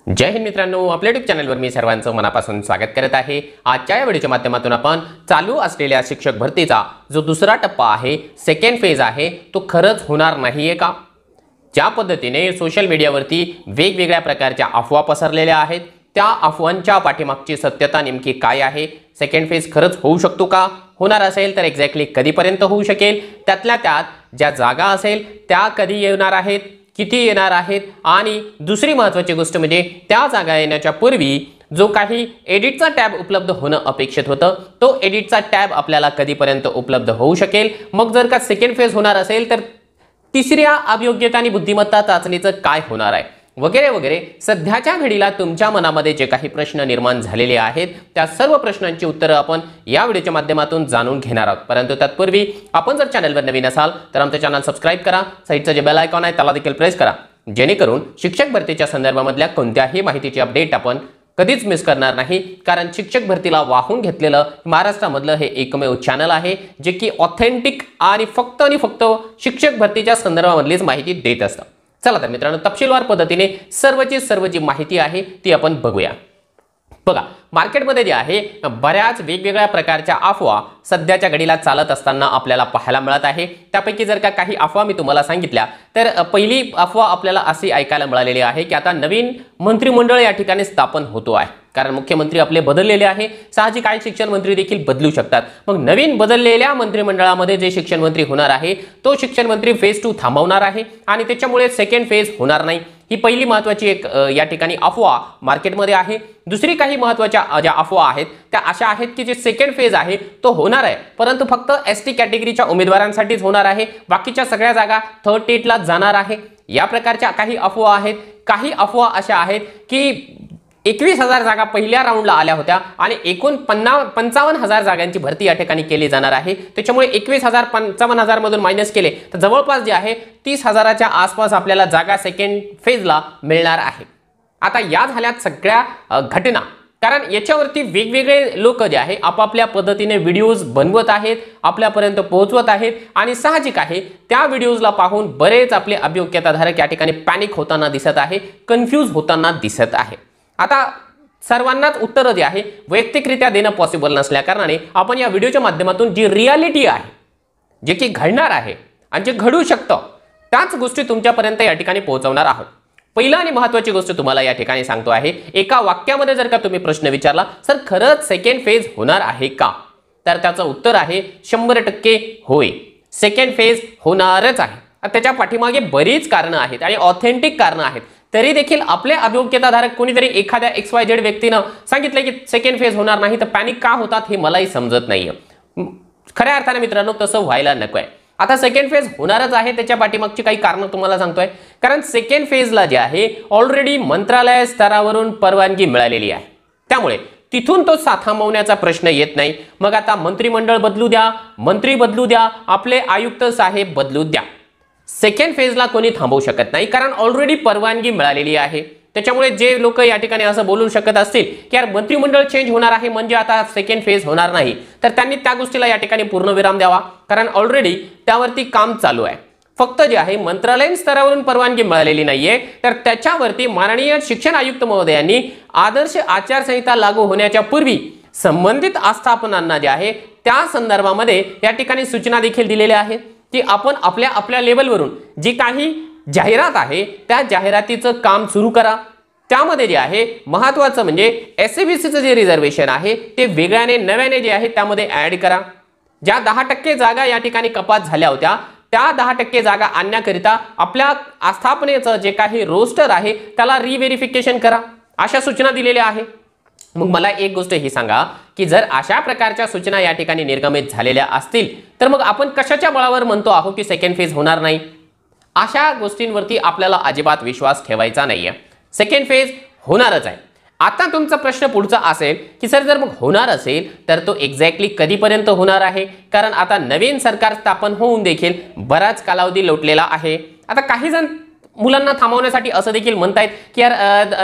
जय हिंद मित्रांनो, आपल्या यूट्यूब चॅनलवर मी सर्वांचं मनापासून स्वागत करत आहे। आजच्या या व्हिडिओच्या माध्यमातून आपण चालू असलेल्या शिक्षक भरतीचा जो दुसरा टप्पा आहे, सेकंड फेज आहे, तो खरंच होणार नाहीये का? ज्या पद्धतीने सोशल मीडियावरती वेगवेगळ्या प्रकारच्या अफवा पसरलेल्या आहेत, त्या अफवांच्या पाठीमागची सत्यता नेमकी काय आहे? सेकंड फेज खरंच होऊ शकतो का? होणार असेल तर एक्झॅक्टली कधीपर्यंत होऊ शकेल? त्यातल्या त्यात ज्या जागा असेल त्या कधी येणार आहेत, किती येणार आहेत, आणि दुसरी महत्त्वाची गोष्ट म्हणजे त्या जागा येण्याच्या पूर्वी जो काही एडिटचा टॅब उपलब्ध होणं अपेक्षित होतं, तो एडिटचा टॅब आपल्याला कधीपर्यंत उपलब्ध होऊ शकेल? मग जर का सेकंड फेज होणार असेल तर तिसऱ्या अभियोग्यता आणि बुद्धिमत्ता चाचणीचं काय होणार आहे, वगैरे वगैरे सध्याच्या घडीला तुमच्या मनामध्ये जे काही प्रश्न निर्माण झालेले आहेत त्या सर्व प्रश्नांची उत्तरं आपण या व्हिडिओच्या माध्यमातून जाणून घेणार आहोत। परंतु तत्पूर्वी आपण जर चॅनलवर नवीन असाल तर आमचं चॅनल सबस्क्राइब करा, साईडचं जे बेल आयकॉन आहे त्याला देखील प्रेस करा, जेणेकरून शिक्षक भरतीच्या संदर्भामधल्या कोणत्याही माहितीची अपडेट आपण कधीच मिस करणार नाही। कारण शिक्षक भरतीला वाहून घेतलेलं महाराष्ट्रामधलं हे एकमेव चॅनल आहे जे की ऑथेंटिक आणि फक्त शिक्षक भरतीच्या संदर्भामधलीच माहिती देत असतं। चला तर मित्रांनो, तपशीलवार पद्धतीने सर्व जी माहिती आहे ती आपण बघूया। बघा, मार्केटमध्ये जे आहे बऱ्याच वेगवेगळ्या प्रकारच्या अफवा सध्याच्या घडीला चालत असताना आपल्याला पाहायला मिळत आहे। त्यापैकी जर का काही अफवा मी तुम्हाला सांगितल्या तर पहिली अफवा आपल्याला अशी ऐकायला मिळालेली आहे की आता नवीन मंत्रिमंडळ या ठिकाणी स्थापन होतो आहे, कारण मुख्यमंत्री आपले बदललेले आहे, साहजिक आहे शिक्षण मंत्री देखील बदलू शकतात। मग नवीन बदललेल्या मंत्रिमंडळामध्ये जे शिक्षण मंत्री होणार आहे तो शिक्षण मंत्री फेज 2 थांबवणार आहे आणि त्याच्यामुळे सेकंड फेज होणार नाही। ही पहिली महत्त्वाची एक या ठिकाणी अफवा मार्केटमध्ये आहे। दुसरी काही महत्त्वाच्या ज्या अफवा आहेत त्या अशा आहेत की जे सेकंड फेज आहे तो होणार आहे, परंतु फक्त एसटी कॅटेगरीच्या उमेदवारांसाठीच होणार आहे, बाकीच्या सगळ्या जागा थर्ड टेटला जाणार आहे। या प्रकारच्या काही अफवा आहेत। काही अफवा अशा आहेत की 21,000 जागा पहिल्या राऊंडला आल्या होत्या आणि एकूण 55,000 जागांची भरती या ठिकाणी केली जाणार आहे। त्याच्यामुळे 21,000 55,000 मधून मायनस केले तर जवळपास जे आहे 30,000च्या आसपास आपल्याला जागा सेकंड फेजला मिळणार आहे। आता या झाल्यात सगळ्या घटना, कारण याच्यावरती वेगवेगळे लोक जे आहे आपापल्या पद्धतीने व्हिडिओज बनवत आहेत, आपल्यापर्यंत पोहोचवत आहेत आणि साहजिक आहे त्या व्हिडिओजला पाहून बरेच आपले अभियोग्यताधारक या ठिकाणी पॅनिक होताना दिसत आहे, कन्फ्यूज होताना दिसत आहे। आता सर्वांनाच उत्तर जे आहे वैयक्तिकरित्या देणं पॉसिबल नसल्या कारणाने आपण या व्हिडिओच्या माध्यमातून जी रियालिटी आहे, जे की घडणार आहे आणि जे घडू शकतं त्याच गोष्टी तुमच्यापर्यंत या ठिकाणी पोहोचवणार आहोत। पहिला आणि महत्त्वाची गोष्ट तुम्हाला या ठिकाणी सांगतो आहे, एका वाक्यामध्ये जर का तुम्ही प्रश्न विचारला सर खरंच सेकंड फेज होणार आहे का, तर त्याचं उत्तर आहे 100% होय, सेकंड फेज होणारच आहे। त्याच्या पाठीमागे बरीच कारणं आहेत आणि ऑथेंटिक कारणं आहेत, तरी देखील आपले अभियोग्यताधारक कोणीतरी एखाद्या XYZ व्यक्तीनं सांगितलं की सेकंड फेज होणार नाही तर पॅनिक का होतात हे मलाही समजत नाहीये। खऱ्या अर्थाने मित्रांनो तसं व्हायला नकोय। आता सेकंड फेज होणारच आहे, त्याच्या पाठीमागची काही कारणं तुम्हाला सांगतोय। कारण सेकंड फेजला जे आहे ऑलरेडी मंत्रालय स्तरावरून परवानगी मिळालेली आहे, त्यामुळे तिथून तो थांबवण्याचा प्रश्न येत नाही। मग आता मंत्रिमंडळ बदलू द्या, मंत्री बदलू द्या, आपले आयुक्त साहेब बदलू द्या, सेकंड फेजला कोणी थांबवू शकत नाही, कारण ऑलरेडी परवानगी मिळालेली आहे। त्याच्यामुळे जे लोक या ठिकाणी असं बोलू शकत असतील की यार मंत्रिमंडळ चेंज होणार आहे म्हणजे आता सेकंड फेज होणार नाही, तर त्यांनी त्या गोष्टीला या ठिकाणी पूर्णविराम द्यावा, कारण ऑलरेडी त्यावरती काम चालू आहे। फक्त जे आहे मंत्रालयीन स्तरावरून परवानगी मिळालेली नाहीये, तर त्याच्यावरती माननीय शिक्षण आयुक्त महोदयांनी आदर्श आचारसंहिता लागू होण्याच्या पूर्वी संबंधित आस्थापनांना जे आहे त्या संदर्भामध्ये या ठिकाणी सूचना देखील दिलेल्या आहेत की आपण आपल्या लेवलवरून जी काही जाहिरात आहे त्या जाहिरातीचं काम सुरू करा। त्यामध्ये जे आहे महत्त्वाचं म्हणजे SABCचं जे रिझर्वेशन आहे ते वेगळ्याने नव्याने जे आहे त्यामध्ये ऍड करा। ज्या 10% जागा या ठिकाणी कपात झाल्या होत्या त्या 10% जागा आणण्याकरिता आपल्या आस्थापनेचं जे काही रोस्टर आहे त्याला रिव्हेरिफिकेशन करा, अशा सूचना दिलेल्या आहे। मग मला एक गोष्ट ही सांगा की जर अशा प्रकारच्या सूचना या ठिकाणी निर्गमित झालेल्या असतील तर मग आपण कशाच्या बळावर म्हणतो आहोत की सेकंड फेज होणार नाही? अशा गोष्टींवरती आपल्याला अजिबात विश्वास ठेवायचा नाहीये। सेकंड फेज होणारच आहे। आता तुमचा प्रश्न पुढचा असेल की सर जर मग होणार असेल तर तो एक्झॅक्टली कधीपर्यंत होणार आहे? कारण आता नवीन सरकार स्थापन होऊन देखील बराच कालावधी लोटलेला आहे। आता काही जण मुलांना थांबवण्यासाठी असं देखील म्हणतायत की यार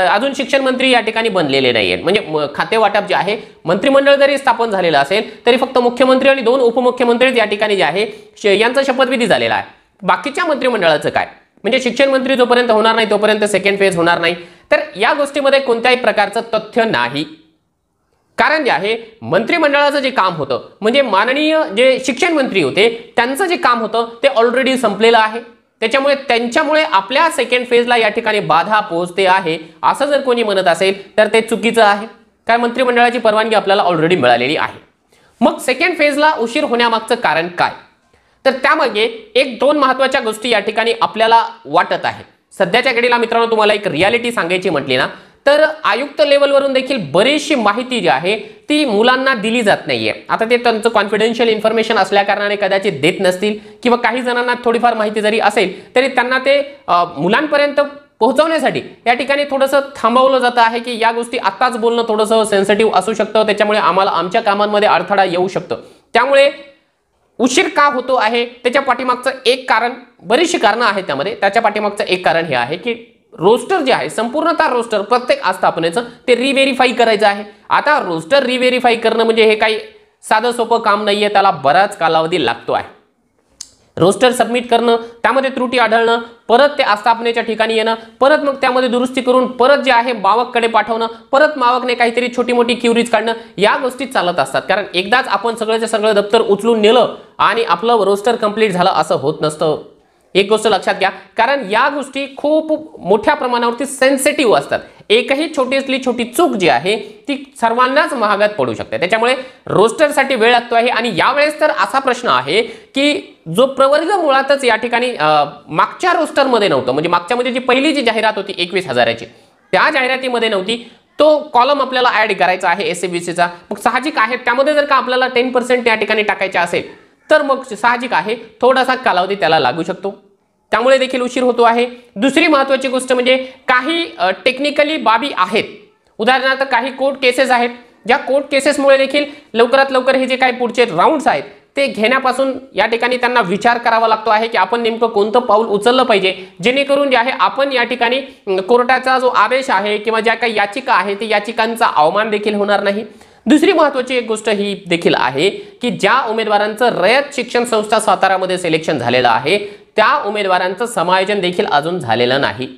अजून शिक्षण मंत्री या ठिकाणी बनलेले नाहीयेत, म्हणजे खाते वाटप जे आहे मंत्रिमंडळ जरी स्थापन झालेलं असेल तरी फक्त मुख्यमंत्री आणि 2 उपमुख्यमंत्री या ठिकाणी जे आहे यांचा शपथविधी झालेला आहे। बाकीच्या मंत्रिमंडळाचं काय? म्हणजे शिक्षण मंत्री जोपर्यंत होणार नाही तोपर्यंत सेकंड फेज होणार नाही। तर या गोष्टीमध्ये कोणत्याही प्रकारचं तथ्य नाही. कारण जे आहे मंत्रिमंडळाचं जे काम होतं म्हणजे माननीय जे शिक्षण मंत्री होते त्यांचं जे काम होतं ते ऑलरेडी संपलेलं आहे. त्याच्यामुळे त्यांच्यामुळे आपल्या सेकंड फेजला या ठिकाणी बाधा पोहोचते आहे असं जर कोणी म्हणत असेल तर ते चुकीचं आहे. कारण मंत्रिमंडळाची परवानगी आपल्याला ऑलरेडी मिळालेली आहे. मग सेकंड फेजला उशीर होण्यामागचं कारण काय, तर त्यामागे एक दोन महत्त्वाच्या गोष्टी या ठिकाणी आपल्याला वाटत आहे. सध्याच्या घडीला मित्रांनो तुम्हाला एक रियालिटी सांगायची म्हटली ना तर आयुक्त लेवलवरून देखील बरीचशी माहिती जी आहे ती मुलांना दिली जात नाहीये. आता ते त्यांचं कॉन्फिडेन्शियल इन्फॉर्मेशन असल्या कारणाने कदाचित देत नसतील किंवा काही जणांना थोडीफार माहिती जरी असेल तरी त्यांना ते मुलांपर्यंत पोहोचवण्यासाठी या ठिकाणी थोडंसं थांबवलं जातं आहे की या गोष्टी आत्ताच बोलणं थोडंसं सेन्सिटिव्ह असू शकतं, त्याच्यामुळे आम्हाला आमच्या कामांमध्ये अडथळा येऊ शकतो. त्यामुळे उशीर का होतो आहे त्याच्या पाठीमागचं एक कारण, बरीचशी कारणं आहेत त्यामध्ये, त्याच्या पाठीमागचं एक कारण हे आहे की रोस्टर जे आहे संपूर्णतः रोस्टर प्रत्येक आस्थापनेचं ते रिव्हेरीफाई करायचं आहे. आता रोस्टर रिव्हेरीफाई करणं म्हणजे हे काही साधं सोपं काम नाहीये, त्याला बराच कालावधी लागतो आहे. रोस्टर सबमिट करणं, त्यामध्ये त्रुटी आढळणं, परत ते आस्थापनेच्या ठिकाणी येणं, परत मग त्यामध्ये दुरुस्ती करून परत जे आहे मावककडे पाठवणं, परत मावकने काहीतरी छोटी मोठी क्युरीज काढणं, या गोष्टी चालत असतात. कारण एकदाच आपण सगळंच्या सगळं दप्तर उचलून नेलं आणि आपलं रोस्टर कंप्लीट झालं असं होत नसतं. एक गोष्ट लक्षात घ्या, कारण या गोष्टी खूप मोठ्या प्रमाणावरती सेन्सिटिव्ह असतात. एकही छोटीतली छोटी चूक जी आहे ती सर्वांनाच महागात पडू शकते. त्याच्यामुळे रोस्टरसाठी वेळ लागतो आहे. आणि यावेळेस तर असा प्रश्न आहे की जो प्रवर्ग मुळातच या ठिकाणी मागच्या रोस्टरमध्ये नव्हतं, म्हणजे मागच्या मध्ये जी पहिली जी जाहिरात होती 21,000ची त्या जाहिरातीमध्ये नव्हती, तो कॉलम आपल्याला ऍड करायचा आहे एससीबीसीचा. मग साहजिक आहे त्यामध्ये जर का आपल्याला 10% या ठिकाणी टाकायचे असेल तर मग साहजिक आहे थोडासा कालावधी त्याला लागू शकतो, त्यामुळे देखील उशीर होतो आहे. दुसरी महत्त्वाची गोष्ट म्हणजे काही टेक्निकली बाबी आहेत. उदाहरणार्थ काही कोर्ट केसेस आहेत ज्या कोर्ट केसेसमुळे देखील लवकरात लवकर हे जे काही पुढचे राऊंड्स आहेत ते घेण्यापासून या ठिकाणी त्यांना विचार करावा लागतो आहे की आपण नेमकं कोणतं पाऊल उचललं पाहिजे जेणेकरून जे आहे आपण या ठिकाणी कोर्टाचा जो आदेश आहे किंवा ज्या काही याचिका आहे ती याचिकांचा अवमान देखील होणार नाही. दुसरी महत्त्वाची एक गोष्ट ही देखील आहे की ज्या उमेदवारांचं रयत शिक्षण संस्था सातारामध्ये सिलेक्शन झालेलं आहे त्या उमेदवारांचं समायोजन देखील अजून झालेलं नाही.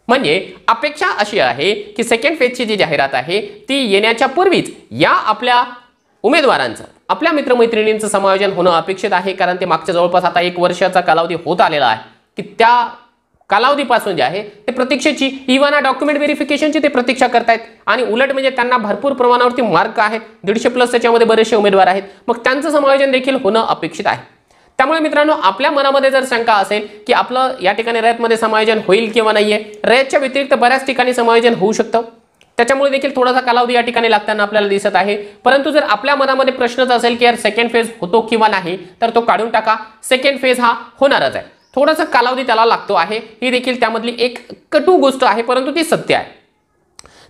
म्हणजे अपेक्षा अशी आहे की सेकंड फेजची जी जाहिरात आहे ती येण्याच्या पूर्वीच या आपल्या उमेदवारांचं आपल्या मित्रमैत्रिणींचं समायोजन होणं अपेक्षित आहे. कारण ते मागच्या जवळपास आता 1 वर्षाचा कालावधी होत आलेला आहे की त्या कालावधीपासून जे आहे ते प्रतीक्षेची इव्हन डॉक्युमेंट व्हेरिफिकेशनची ते प्रतीक्षा करतायत. आणि उलट म्हणजे त्यांना भरपूर प्रमाणावरती मार्क आहेत, 150+ त्याच्यामध्ये बरेचसे उमेदवार आहेत, मग त्यांचं समायोजन देखील होणं अपेक्षित आहे. त्यामुळे मित्रांनो आपल्या मनामध्ये जर शंका असेल की आपलं या ठिकाणी रयतमध्ये समायोजन होईल किंवा नाहीये, रयतच्या व्यतिरिक्त बऱ्याच ठिकाणी समायोजन होऊ शकतं, त्याच्यामुळे देखील थोडासा कालावधी या ठिकाणी लागताना आपल्याला दिसत आहे. परंतु जर आपल्या मनामध्ये प्रश्नच असेल की यार सेकंड फेज होतो किंवा नाही तर तो काढून टाका. सेकंड फेज हा होणारच आहे, थोडासा कालावधी त्याला लागतो आहे, ही देखील त्यामधली एक कटू गोष्ट आहे परंतु ती सत्य आहे.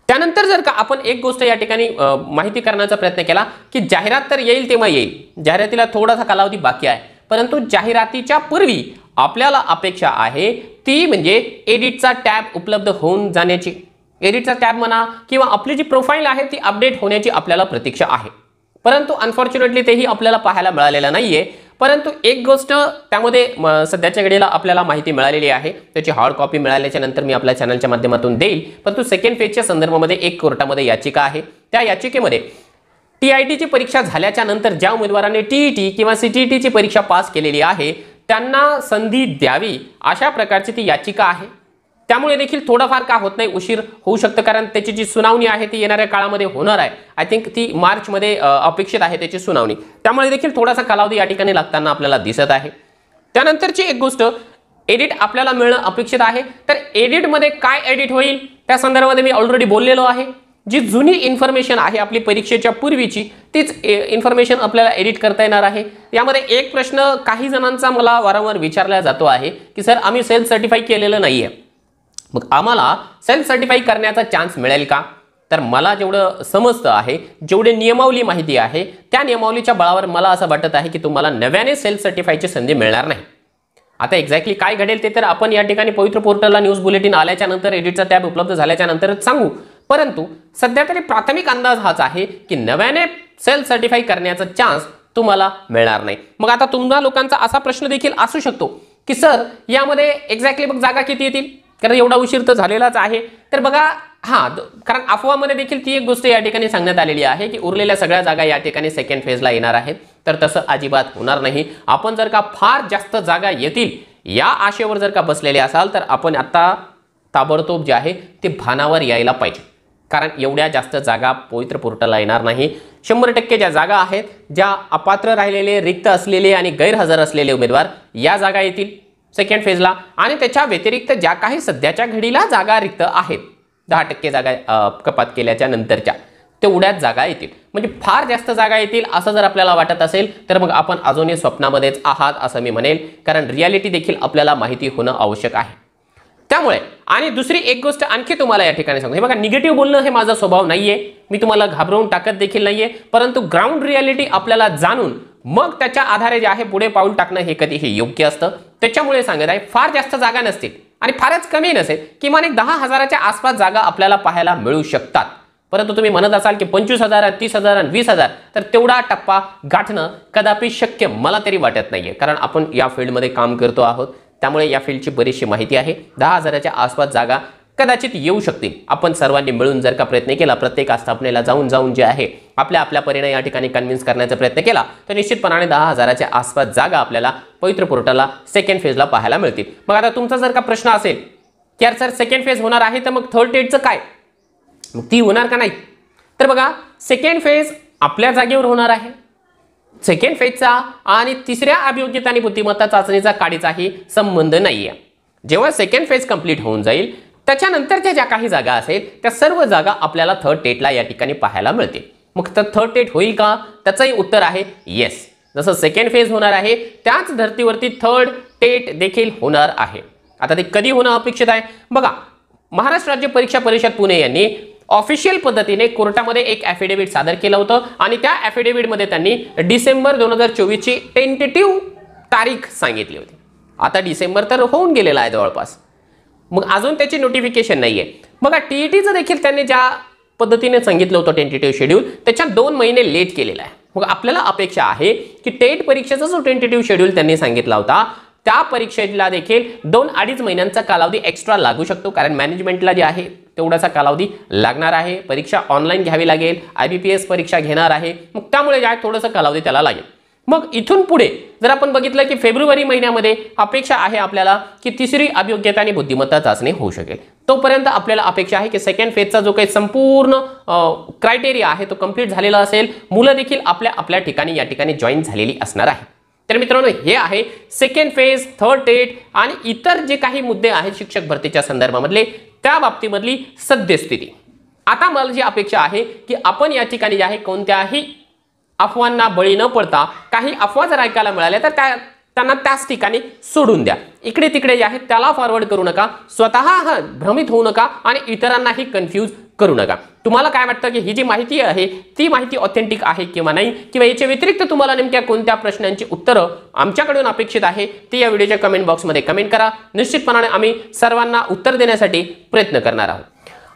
त्यानंतर जर का आपण एक गोष्ट या ठिकाणी माहिती करण्याचा प्रयत्न केला की जाहिरात तर येईल तेव्हा येईल, जाहिरातीला थोडासा कालावधी बाकी आहे, परंतु जाहिरातीच्या पूर्वी आपल्याला अपेक्षा आहे ती म्हणजे एडिटचा टॅब उपलब्ध होऊन जाण्याची. एडिटचा टॅब म्हणा किंवा आपली जी प्रोफाईल आहे ती अपडेट होण्याची आपल्याला प्रतीक्षा आहे. परंतु अनफॉर्च्युनेटली तेही आपल्याला पाहायला मिळालेलं नाहीये. परंतु एक गोष्ट त्यामध्ये सध्याच्या घडीला आपल्याला माहिती मिळालेली आहे, त्याची हार्ड कॉपी मिळाल्याच्या नंतर मी आपल्या चॅनलच्या माध्यमातून देईल. परंतु सेकंड फेजच्या संदर्भामध्ये एक कोर्टामध्ये याचिका आहे. त्या याचिकेमध्ये TITची परीक्षा झाल्याच्या नंतर ज्या उमेदवाराने TET किंवा CTETची परीक्षा पास केलेली आहे त्यांना संधी द्यावी अशा प्रकारची ती याचिका आहे. त्यामुळे देखील थोडंफार का होत नाही उशीर होऊ शकतं, कारण त्याची जी सुनावणी आहे ती येणाऱ्या काळामध्ये होणार आहे. आय थिंक ती मार्चमध्ये अपेक्षित आहे त्याची सुनावणी, त्यामुळे देखील थोडासा कालावधी या ठिकाणी लागताना आपल्याला दिसत आहे. त्यानंतरची एक गोष्ट एडिट आपल्याला मिळणं अपेक्षित आहे. तर एडिटमध्ये काय एडिट होईल त्या संदर्भामध्ये मी ऑलरेडी बोललेलो आहे. जी जुनी इन्फॉर्मेशन आहे आपली परीक्षेच्या पूर्वीची तीच इन्फॉर्मेशन आपल्याला एडिट करता येणार आहे. यामध्ये एक प्रश्न काही जणांचा मला वारंवार विचारला जातो आहे की सर आम्ही सेल्फ सर्टिफाई केलेलं नाहीये, मग आम्हाला सेल्फ सर्टिफाई करण्याचा चान्स मिळेल का? तर मला जेवढं समजतं आहे, जेवढे नियमावली माहिती आहे त्या नियमावलीच्या बळावर मला असं वाटत आहे की तुम्हाला नव्याने सेल्फ सर्टिफाईची संधी मिळणार नाही. आता एक्झॅक्टली काय घडेल ते तर आपण या ठिकाणी पवित्र पोर्टलला न्यूज बुलेटिन आल्याच्या नंतर एडिटचा टॅब उपलब्ध झाल्याच्या नंतरच सांगू. परंतु सध्या तरी प्राथमिक अंदाज हाच आहे की नव्याने सेल्फ सर्टिफाई करण्याचा चान्स तुम्हाला मिळणार नाही. मग आता तुम्हा लोकांचा असा प्रश्न देखील असू शकतो की सर यामध्ये एक्झॅक्टली बघ जागा किती येतील, कारण एवढा उशीर तर झालेलाच आहे. तर बघा कारण अफवामध्ये देखील ती एक गोष्ट या ठिकाणी सांगण्यात आलेली आहे की उरलेल्या सगळ्या जागा या ठिकाणी सेकंड फेजला येणार आहेत. तर तसं अजिबात होणार नाही. आपण जर का फार जास्त जागा येतील या आशेवर जर का बसलेले असाल तर आपण आता ताबडतोब जे आहे ते भानावर यायला पाहिजे. कारण एवढ्या जास्त जागा पवित्र पोर्टलला येणार नाही. 100% ज्या जागा आहेत, ज्या अपात्र राहिलेले, रिक्त असलेले आणि गैरहजर असलेले उमेदवार या जागा येतील सेकंड फेजला. आणि त्याच्या व्यतिरिक्त ज्या काही सध्याच्या घडीला जागा रिक्त आहेत, 10% जागा कपात केल्याच्या नंतरच्या तेवढ्याच जागा येतील. म्हणजे फार जास्त जागा येतील असं जर आपल्याला वाटत असेल तर मग आपण अजूनही स्वप्नामध्येच आहात असं मी म्हणेल. कारण रियालिटी देखील आपल्याला माहिती होणं आवश्यक आहे. त्यामुळे आणि दुसरी एक गोष्ट आणखी तुम्हाला या ठिकाणी सांगतो. हे बघा, निगेटिव्ह बोलणं हे माझा स्वभाव नाहीये. मी तुम्हाला घाबरवून टाकत देखील नाहीये. परंतु ग्राउंड रियालिटी आपल्याला जाणून मग त्याच्या आधारे जे आहे पुढे पाऊल टाकणं हे कधीही योग्य असतं. त्याच्यामुळे सांगत आहे, फार जास्त जागा नसतील आणि फारच कमी नसेल, किमान एक 10,000च्या आसपास जागा आपल्याला पाहायला मिळू शकतात. परंतु तुम्ही म्हणत असाल की 25,000, 30,000 आणि 20,000, तर तेवढा टप्पा गाठणं कदापि शक्य मला तरी वाटत नाहीये. कारण आपण या फील्डमध्ये काम करतो आहोत, त्यामुळे या फील्डची बरीचशी माहिती आहे. 10,000च्या आसपास जागा कदाचित येऊ शकतील. आपण सर्वांनी मिळून जर का प्रयत्न केला, प्रत्येक आस्थापनेला जाऊन जे आहे आपल्या परीने या ठिकाणी कन्व्हिन्स करण्याचा प्रयत्न केला, तर निश्चितपणाने 10,000च्या आसपास जागा आपल्याला पवित्र पोर्टलला सेकंड फेजला पाहायला मिळतील. मग आता तुमचा जर का प्रश्न असेल की यार सर सेकंड फेज होणार आहे तर मग थर्ड डेटचं काय, मग ती होणार का नाही? तर बघा, सेकंड फेज आपल्या जागेवर होणार आहे. सेकंड फेजचा आणि तिसऱ्या अभियोग्यता आणि बुद्धिमत्ता चाचणीचा काडीचाही संबंध नाहीये. जेव्हा सेकंड फेज कंप्लीट होऊन जाईल त्याच्यानंतरच्या ज्या काही जागा असेल त्या सर्व जागा आपल्याला थर्ड टेटला या ठिकाणी पाहायला मिळतील. मग तर थर्ड टेट होईल का? त्याचंही उत्तर आहे येस. जसं सेकंड फेज होणार आहे त्याच धर्तीवरती थर्ड टेट देखील होणार आहे. आता ते कधी होणं अपेक्षित आहे? बघा, महाराष्ट्र राज्य परीक्षा परिषद पुणे यांनी ऑफिशियल पद्धतीने कोर्टामध्ये एक ॲफिडेव्हिट सादर केलं होतं आणि त्या ॲफिडेव्हिटमध्ये त्यांनी डिसेंबर 2024ची टेंटेटिव्ह तारीख सांगितली होती. आता डिसेंबर तर होऊन गेलेला आहे जवळपास, मग अजून त्याची नोटिफिकेशन नाहीये. बघा, टीईटीचं देखील त्यांनी ज्या पद्धतीने सांगितलं होतं टेंटेटिव्ह शेड्यूल, त्याच्या 2 महिने लेट केलेला आहे. मग आपल्याला अपेक्षा आहे की टेट परीक्षेचा जो टेंटेटिव्ह शेड्यूल त्यांनी सांगितला होता त्या परीक्षेला देखील 2-2.5 महिन्यांचा कालावधी एक्स्ट्रा लागू शकतो. कारण मॅनेजमेंटला जे आहे तेवढाचा कालावधी लागणार आहे. परीक्षा ऑनलाईन घ्यावी लागेल, IBPS परीक्षा घेणार आहे, मग त्यामुळे जे आहे थोडंसं कालावधी त्याला लागेल. मग इथून पुढे जर आपण बघितलं की फेब्रुवारी महिन्यामध्ये अपेक्षा आहे आपल्याला की तिसरी अभियोग्यता आणि बुद्धिमत्ता चाचणी होऊ शकेल. तोपर्यंत आपल्याला अपेक्षा आहे की सेकंड फेजचा जो काही संपूर्ण क्रायटेरिया आहे तो कंप्लीट झालेला असेल. मुलं देखील आपल्या ठिकाणी या ठिकाणी जॉईन झालेली असणार आहे. तर मित्रांनो, हे आहे सेकंड फेज, थर्ड टेट आणि इतर जे काही मुद्दे आहेत शिक्षक भरतीच्या संदर्भामधले त्या बाबतीमधली सद्यस्थिती. आता मला जी अपेक्षा आहे की आपण या ठिकाणी जे आहे कोणत्याही अफवांना बळी न पडता, काही अफवा जर ऐकायला मिळाल्या तर त्यांना त्याच ठिकाणी सोडून द्या. इकडे तिकडे जे आहे त्याला फॉरवर्ड करू नका, स्वतः भ्रमित होऊ नका आणि इतरांनाही कन्फ्यूज करू नका. तुम्हाला काय वाटतं की ही जी माहिती आहे ती माहिती ऑथेंटिक आहे किंवा नाही, किंवा याच्या व्यतिरिक्त तुम्हाला नेमक्या कोणत्या प्रश्नांची उत्तरं आमच्याकडून अपेक्षित आहे ती या व्हिडिओच्या कमेंट बॉक्समध्ये कमेंट करा. निश्चितपणाने आम्ही सर्वांना उत्तर देण्यासाठी प्रयत्न करणार आहोत.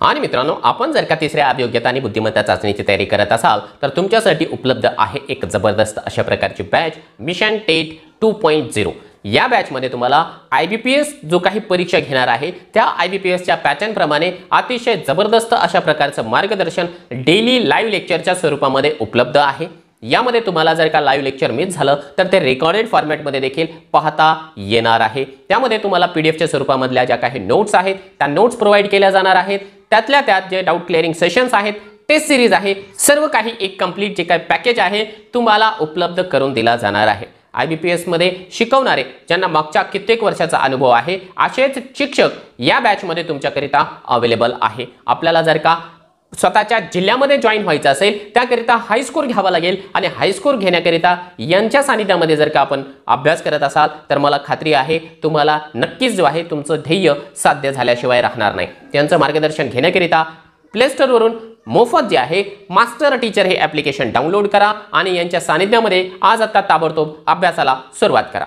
आणि मित्रांनो, आपण जर का तिसऱ्या अभियोग्यता आणि बुद्धिमत्ता चाचणीची तयारी करत असाल तर तुमच्यासाठी उपलब्ध आहे एक जबरदस्त अशा प्रकारची बॅच, मिशन टेट 2.0. या बॅचमध्ये तुम्हाला IBPS जो काही परीक्षा घेणार आहे त्या IBPSच्या पॅटर्न प्रमाणे अतिशय जबरदस्त अशा प्रकारचं मार्गदर्शन डेली लाईव्ह लेक्चरच्या स्वरूपामध्ये उपलब्ध आहे. यामध्ये तुम्हाला जर का लाईव्ह लेक्चर मिस झालं तर ते रेकॉर्डेड फॉर्मॅटमध्ये देखील पाहता येणार आहे. त्यामध्ये तुम्हाला PDFच्या स्वरूपामधल्या ज्या काही नोट्स आहेत त्या नोट्स प्रोव्हाइड केल्या जाणार आहेत. त्यातल्या त्यात जे डाऊट क्लिअरिंग सेशन्स आहेत, टेस्ट सिरीज आहे, सर्व काही एक कंप्लीट जे काही पॅकेज आहे तुम्हाला उपलब्ध करून दिला जाणार आहे. IBPS मध्ये शिकवणारे ज्यांना मागच्या कित्येक वर्षाचा अनुभव आहे असेच शिक्षक या बॅचमध्ये तुमच्याकरिता अवेलेबल आहे. आपल्याला जर का स्वतःच्या जिल्ह्यामध्ये जॉईन व्हायचं असेल त्याकरिता हायस्कोर घ्यावा लागेल आणि हायस्कोर घेण्याकरिता यांच्या सानिध्यामध्ये जर का आपण अभ्यास करत असाल तर मला खात्री आहे तुम्हाला नक्कीच जो आहे तुमचं ध्येय साध्य झाल्याशिवाय राहणार नाही. त्यांचं मार्गदर्शन घेण्याकरिता प्ले स्टोअरवरून मोफत जे आहे मास्टर टीचर हे ॲप्लिकेशन डाउनलोड करा आणि यांच्या सानिध्यामध्ये आज आता ताबडतोब अभ्यासाला सुरुवात करा.